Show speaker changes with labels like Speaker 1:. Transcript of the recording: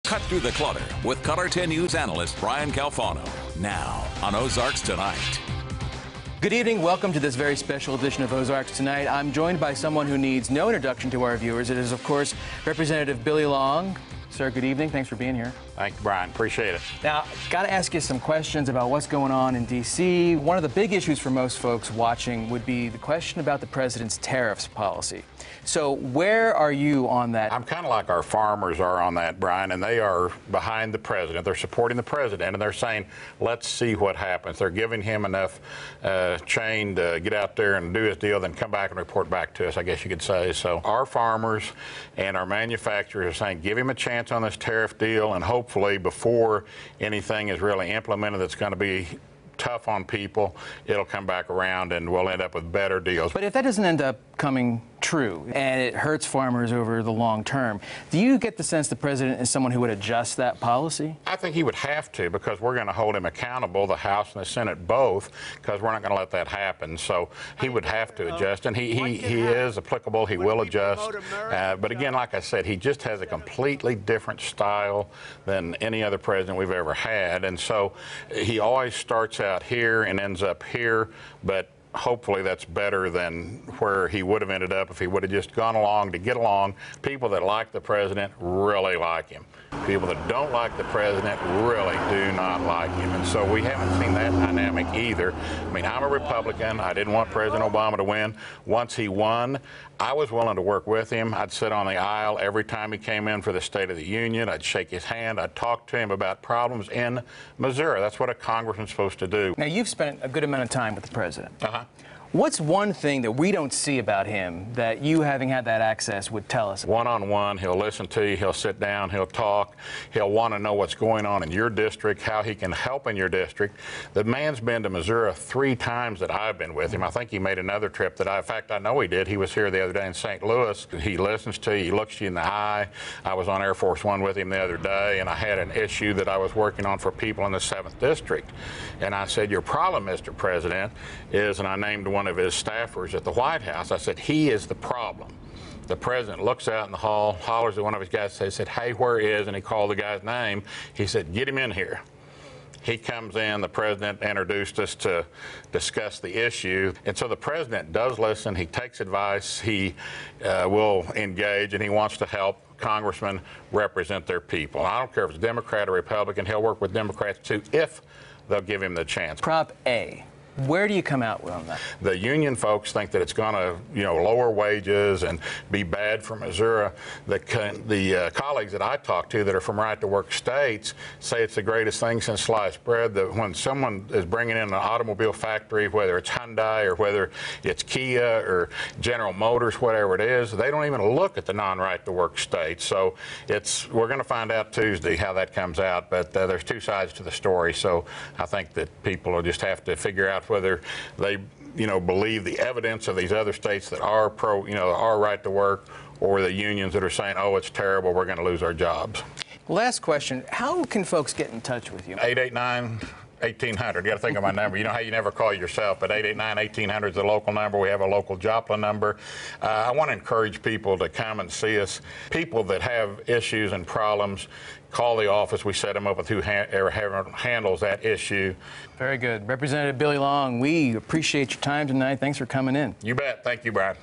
Speaker 1: Cut through the clutter with Color 10 News analyst Brian Calfano. Now on Ozarks Tonight.
Speaker 2: Good evening. Welcome to this very special edition of Ozarks Tonight. I'm joined by someone who needs no introduction to our viewers. It is, of course, Representative Billy Long. Sir, good evening. Thanks for being here.
Speaker 3: Thank you, Brian. Appreciate it.
Speaker 2: Now, got to ask you some questions about what's going on in D.C. One of the big issues for most folks watching would be the question about the president's tariffs policy. So where are you on that?
Speaker 3: I'm kind of like our farmers are on that, Brian, and they are behind the president. They're supporting the president, and they're saying, let's see what happens. They're giving him enough chain to get out there and do his deal, then come back and report back to us, I guess you could say. So our farmers and our manufacturers are saying, give him a chance on this tariff deal, and hopefully before anything is really implemented that's going to be tough on people, it'll come back around and we'll end up with better deals.
Speaker 2: But if that doesn't end up coming true and it hurts farmers over the long term, do you get the sense the president is someone who would adjust that policy?
Speaker 3: I think he would have to, because we're going to hold him accountable, the House and the Senate both, because we're not going to let that happen. So he would have to adjust, and he is applicable. He will adjust. But again, like I said, he just has a completely different style than any other president we've ever had. And so he always starts out here and ends up here, but hopefully that's better than where he would have ended up if he would have just gone along to get along. People that like the president really like him. People that don't like the president really do not like him. And so we haven't seen that dynamic either. I mean, I'm a Republican. I didn't want President Obama to win. Once he won, I was willing to work with him. I'd sit on the aisle every time he came in for the State of the Union. I'd shake his hand. I'd talk to him about problems in Missouri. That's what a congressman's supposed to do.
Speaker 2: Now, you've spent a good amount of time with the president. What's one thing that we don't see about him that you, having had that access, would tell us?
Speaker 3: One-on-one, he'll listen to you, he'll sit down, he'll talk, he'll want to know what's going on in your district, how he can help in your district. The man's been to Missouri 3 times that I've been with him. I think he made another trip that in fact, I know he did. He was here the other day in St. Louis. He listens to you, he looks you in the eye. I was on Air Force One with him the other day, and I had an issue that I was working on for people in the 7th District. And I said, your problem, Mr. President, is, and I named one of his staffers at the White House. I said, he is the problem. The president looks out in the hall, hollers at one of his guys, said, hey, where is? And he called the guy's name. He said, get him in here. He comes in, the president introduced us to discuss the issue. And so the president does listen, he takes advice, he will engage, and he wants to help congressmen represent their people. I don't care if it's Democrat or Republican, he'll work with Democrats too if they'll give him the chance.
Speaker 2: Prop A. Where do you come out on that?
Speaker 3: The union folks think that it's going to, lower wages and be bad for Missouri. The colleagues that I talk to that are from right-to-work states say it's the greatest thing since sliced bread. That when someone is bringing in an automobile factory, whether it's Hyundai or whether it's Kia or General Motors, whatever it is, they don't even look at the non-right-to-work states. So we're going to find out Tuesday how that comes out. But there's 2 sides to the story. So I think that people will just have to figure out whether they, believe the evidence of these other states that are are right to work, or the unions that are saying, oh, it's terrible, we're going to lose our jobs.
Speaker 2: Last question. How can folks get in touch with you?
Speaker 3: 889-1800. You got to think of my number. You know how you never call yourself, but 889-1800 is the local number. We have a local Joplin number. I want to encourage people to come and see us. People that have issues and problems, call the office. We set them up with who handles that issue.
Speaker 2: Very good. Representative Billy Long, we appreciate your time tonight. Thanks for coming in.
Speaker 3: You bet. Thank you, Brian.